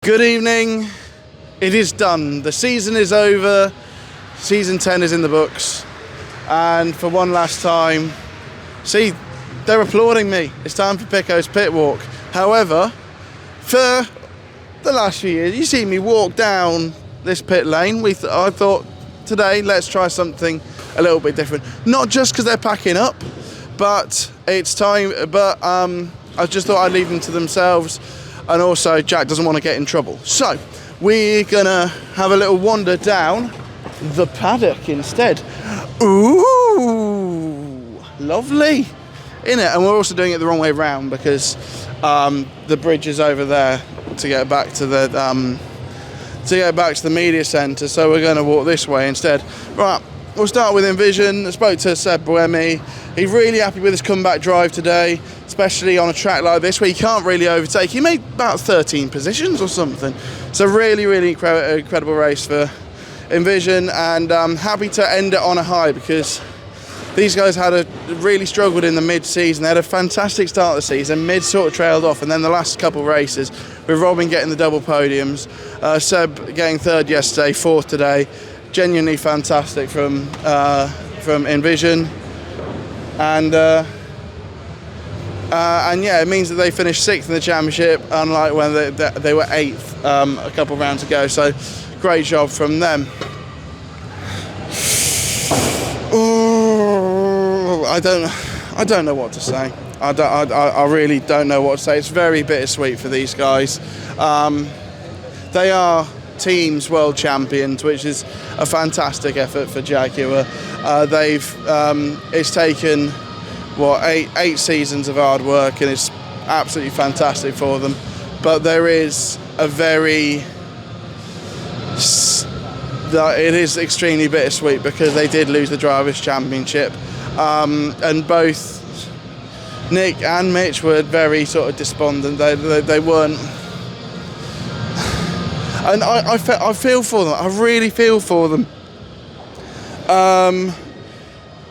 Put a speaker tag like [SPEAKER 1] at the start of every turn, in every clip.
[SPEAKER 1] Good evening. It is done. The season is over. Season 10 is in the books. And for one last time, see, they're applauding me. It's time for Picko's pit walk. However, for the last few years, you see me walk down this pit lane. I thought today, let's try something a little bit different. Not just because they're packing up, but it's time. But I just thought I'd leave them to themselves. And also, Jack doesn't want to get in trouble. So, we're going to have a little wander down the paddock instead. Ooh, lovely. In it. And we're also doing it the wrong way round because the bridge is over there to get back to the media centre. So we're going to walk this way instead. Right, we'll start with Envision. I spoke to Seb Boemi. He's really happy with his comeback drive today, especially on a track like this where you can't really overtake. He made about 13 positions or something. It's a really, really incredible race for Envision, and I'm happy to end it on a high because these guys really struggled in the mid-season. They had a fantastic start of the season, mid sort of trailed off, and then the last couple of races with Robin getting the double podiums, Seb getting third yesterday, fourth today. Genuinely fantastic from Envision. And yeah, it means that they finished sixth in the championship, unlike when they were eighth a couple of rounds ago. So, great job from them. Ooh, I don't know what to say. I really don't know what to say. It's very bittersweet for these guys. They are teams world champions, which is a fantastic effort for Jaguar. It's taken eight seasons of hard work, and it's absolutely fantastic for them. But there is it is extremely bittersweet because they did lose the Drivers' Championship, and both Nick and Mitch were very sort of despondent. They weren't. And I feel for them. I really feel for them.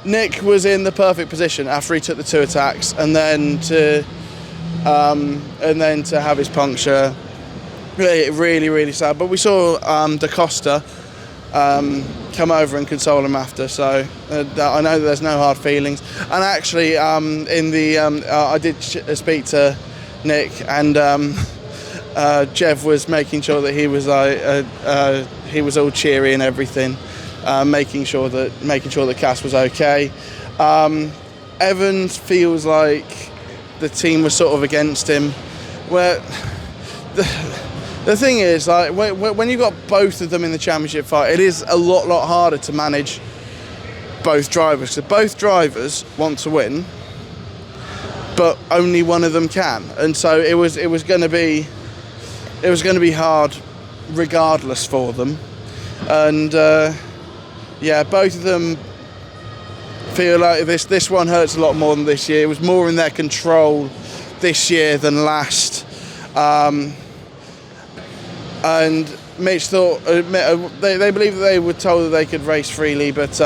[SPEAKER 1] Nick was in the perfect position after he took the two attacks, and then to have his puncture, really, really sad. But we saw Da Costa come over and console him after. So I know that there's no hard feelings. And actually, I did speak to Nick, and Jev was making sure that he was all cheery and everything, making sure that Cass was okay. Evans feels like the team was sort of against him. Where the thing is, like when you've got both of them in the championship fight, it is a lot harder to manage both drivers. So both drivers want to win, but only one of them can, and so it was going to be hard regardless for them. And yeah, both of them feel like this one hurts a lot more than this year. It was more in their control this year than last. And Mitch thought they believe that they were told that they could race freely, but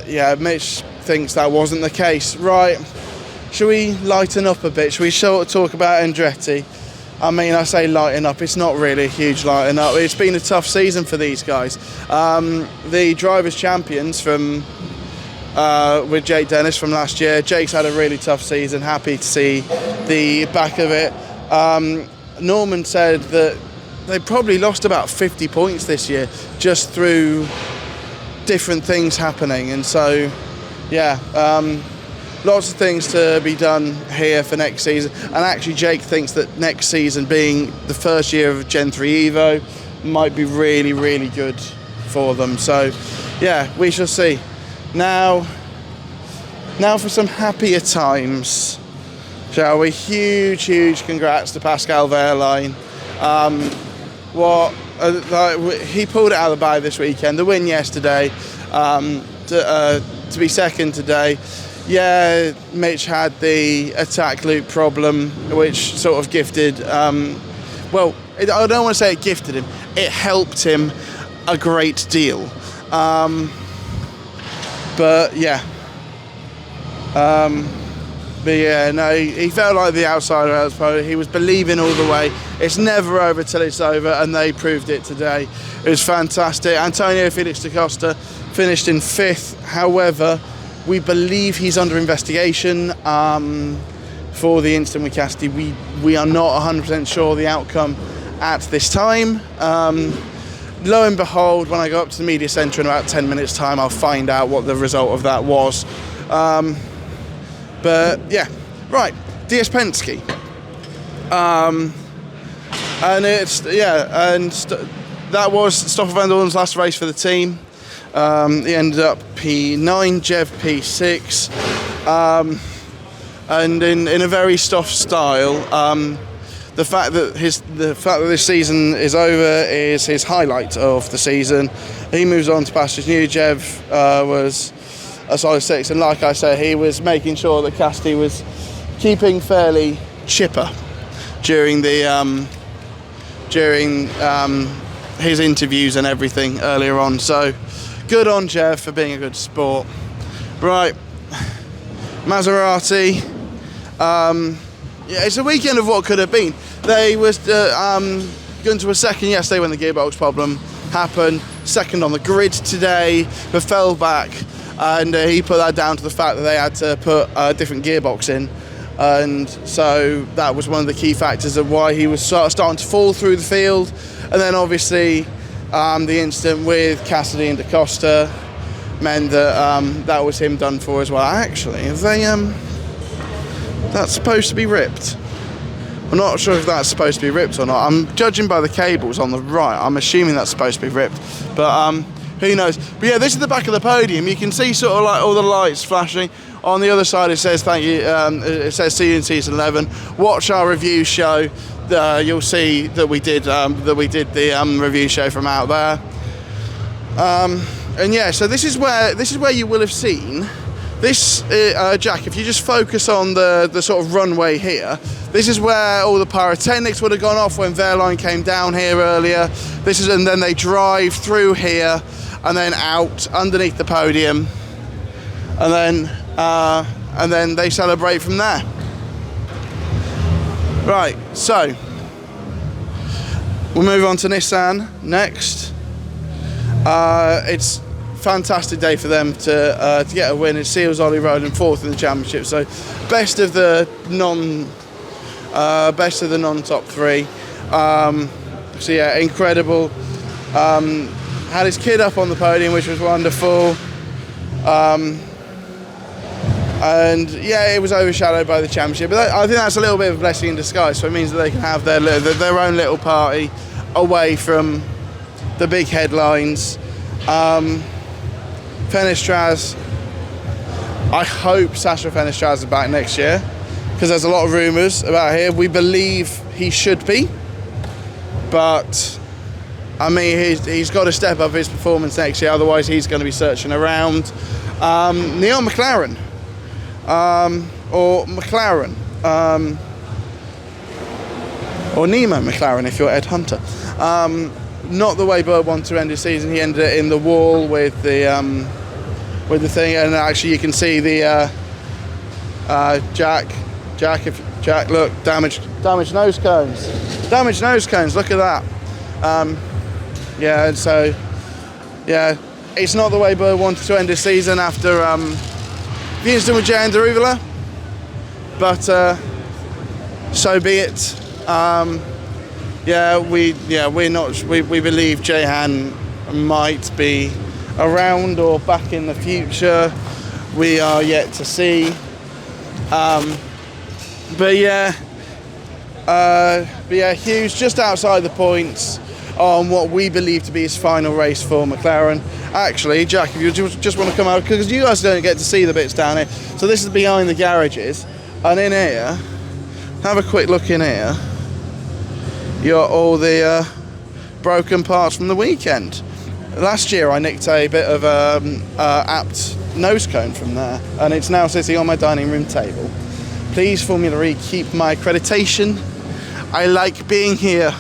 [SPEAKER 1] yeah, Mitch thinks that wasn't the case. Right, should we lighten up a bit? Should we talk about Andretti? I mean, I say lighten up, it's not really a huge lighten up. It's been a tough season for these guys. The Drivers' Champions with Jake Dennis from last year. Jake's had a really tough season, happy to see the back of it. Norman said that they probably lost about 50 points this year just through different things happening. And so, yeah, lots of things to be done here for next season. And actually, Jake thinks that next season, being the first year of Gen 3 Evo, might be really, really good for them. So, yeah, we shall see. Now for some happier times, shall we? Huge congrats to Pascal Wehrlein. He pulled it out of the bag this weekend. The win yesterday, to be second today. Yeah, Mitch had the attack loop problem, which sort of gifted. I don't want to say it gifted him. It helped him a great deal. But yeah, But yeah, no, he felt like the outsider out of podium. He was believing all the way. It's never over till it's over, and they proved it today. It was fantastic. Antonio Felix da Costa finished in 5th. However, we believe he's under investigation for the incident with Cassidy. We are not 100% sure the outcome at this time. Lo and behold, when I go up to the media centre in about 10 minutes' time, I'll find out what the result of that was. But yeah, right, DS Penske. And it's, yeah, and that was Stoffel van Dorn's last race for the team. He ended up P9, Jev P6. And in a very Stoff style, the fact that this season is over is his highlight of the season. He moves on to pastures new. Jev was a solid 6, and like I say, he was making sure that Cassidy was keeping fairly chipper during his interviews and everything earlier on. So good on Jev for being a good sport. Right, Maserati. Yeah, it's a weekend of what could have been. They was going to a second yesterday when the gearbox problem happened. Second on the grid today, but fell back. And he put that down to the fact that they had to put a different gearbox in, and so that was one of the key factors of why he was starting to fall through the field. And then obviously the incident with Cassidy and da Costa meant that that was him done for as well. Actually, if they that's supposed to be ripped. I'm not sure if that's supposed to be ripped or not. I'm judging by the cables on the right. I'm assuming that's supposed to be ripped, but who knows? But yeah, this is the back of the podium. You can see sort of like all the lights flashing. On the other side, it says thank you. It says see you in season 11. Watch our review show. You'll see that we did the review show from out there. And yeah, so this is where you will have seen this, Jack. If you just focus on the sort of runway here, this is where all the pyrotechnics would have gone off when Wehrlein came down here earlier. And then they drive through here and then out underneath the podium, and then they celebrate from there. Right, so we'll move on to Nissan next. It's a fantastic day for them to get a win. It seals Ollie Rowland 4th in the championship. So best of the non-top 3. So yeah, incredible. Had his kid up on the podium, which was wonderful. And yeah, it was overshadowed by the championship, but I think that's a little bit of a blessing in disguise. So it means that they can have their own little party away from the big headlines. Fenestraz, I hope Sasha Fenestraz is back next year, because there's a lot of rumours about here. We believe he should be, but I mean, he's got to step up his performance next year, otherwise he's going to be searching around. Neil McLaren, or McLaren, or Nemo McLaren if you're Ed Hunter. Not the way Bird wanted to end his season. He ended it in the wall with the thing, and actually you can see the Jack, look, damaged nose cones. Damaged nose cones, look at that. Yeah, so yeah, it's not the way Bird wanted to end his season after the incident with Jehan Daruvula, but so be it. We believe Jehan might be around or back in the future. We are yet to see. But yeah, Hughes just outside the points on what we believe to be his final race for McLaren. Actually, Jack, if you just want to come out, because you guys don't get to see the bits down here. So this is behind the garages, and in here, have a quick look in here. You got all the broken parts from the weekend. Last year I nicked a bit of apt nose cone from there, and it's now sitting on my dining room table. Please, Formula E, keep my accreditation. I like being here.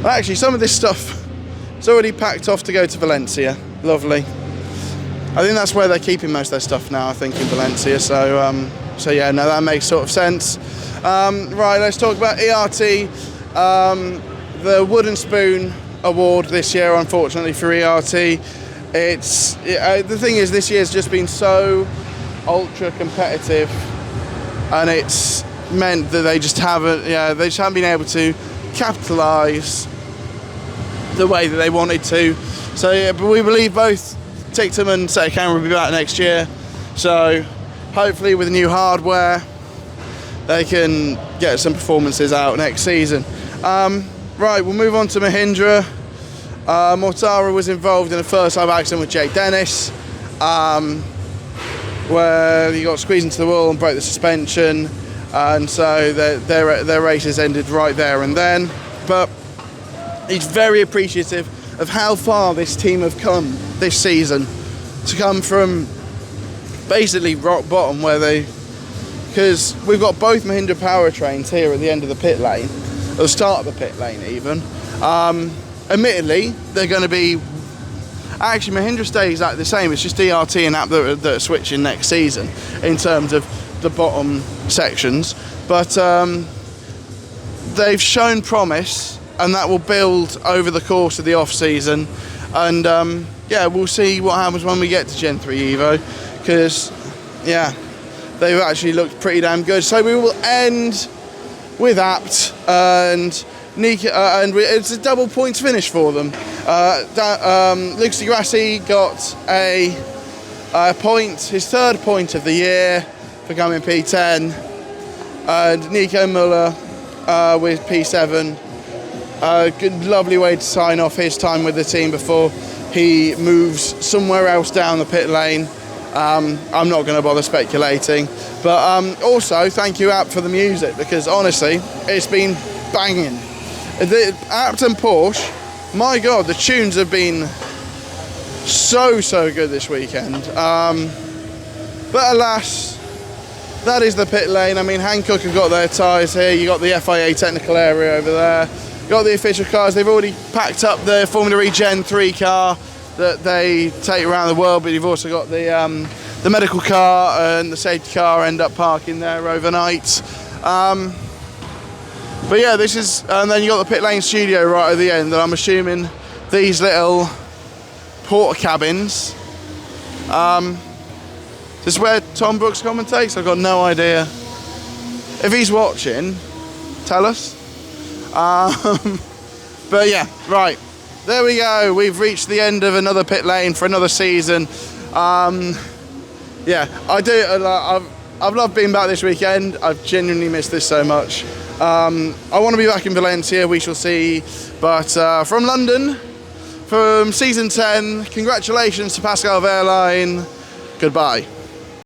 [SPEAKER 1] Actually, some of this stuff is already packed off to go to Valencia. Lovely. I think that's where they're keeping most of their stuff now, I think, in Valencia. So yeah, no, that makes sort of sense. Right, let's talk about ERT. The Wooden Spoon Award this year, unfortunately, for ERT. The thing is, this year's just been so ultra competitive, and it's meant that they just haven't been able to capitalise the way that they wanted to. So yeah, but we believe both Tictum and Setacam will be back next year. So hopefully with new hardware, they can get some performances out next season. Right, we'll move on to Mahindra. Mortara was involved in a first lap accident with Jake Dennis, where he got squeezed into the wall and broke the suspension, and so their races ended right there and then. But he's very appreciative of how far this team have come this season, to come from basically rock bottom because we've got both Mahindra powertrains here at the end of the pit lane, at the start of the pit lane even. Admittedly, they're going to be... Actually, Mahindra stays exactly the same. It's just ERT and app that are switching next season in terms of the bottom sections. But they've shown promise, and that will build over the course of the off-season. And yeah, we'll see what happens when we get to Gen 3 Evo, because, yeah, they've actually looked pretty damn good. So we will end with Apt, and it's a double points finish for them. Lucas Di Grassi got a point, his third point of the year, for coming P10, and Nico Muller with P7. Good, lovely way to sign off his time with the team before he moves somewhere else down the pit lane. I'm not going to bother speculating, but also thank you Apt for the music, because honestly it's been banging. The Apt and Porsche, my god, the tunes have been so good this weekend. But alas, that is the pit lane. I mean, Hankook have got their tyres here, you got the FIA technical area over there, you got the official cars. They've already packed up the Formula E Gen 3 car that they take around the world, but you've also got the medical car and the safety car end up parking there overnight. But yeah, this is, and then you got the pit lane studio right at the end, and I'm assuming these little porter cabins. This is where Tom Brooks commentates. I've got no idea. If he's watching, tell us. But yeah, right. There we go. We've reached the end of another pit lane for another season. Yeah, I've loved being back this weekend. I've genuinely missed this so much. I want to be back in Valencia, we shall see. But from London, from season 10, congratulations to Pascal Wehrlein. Goodbye.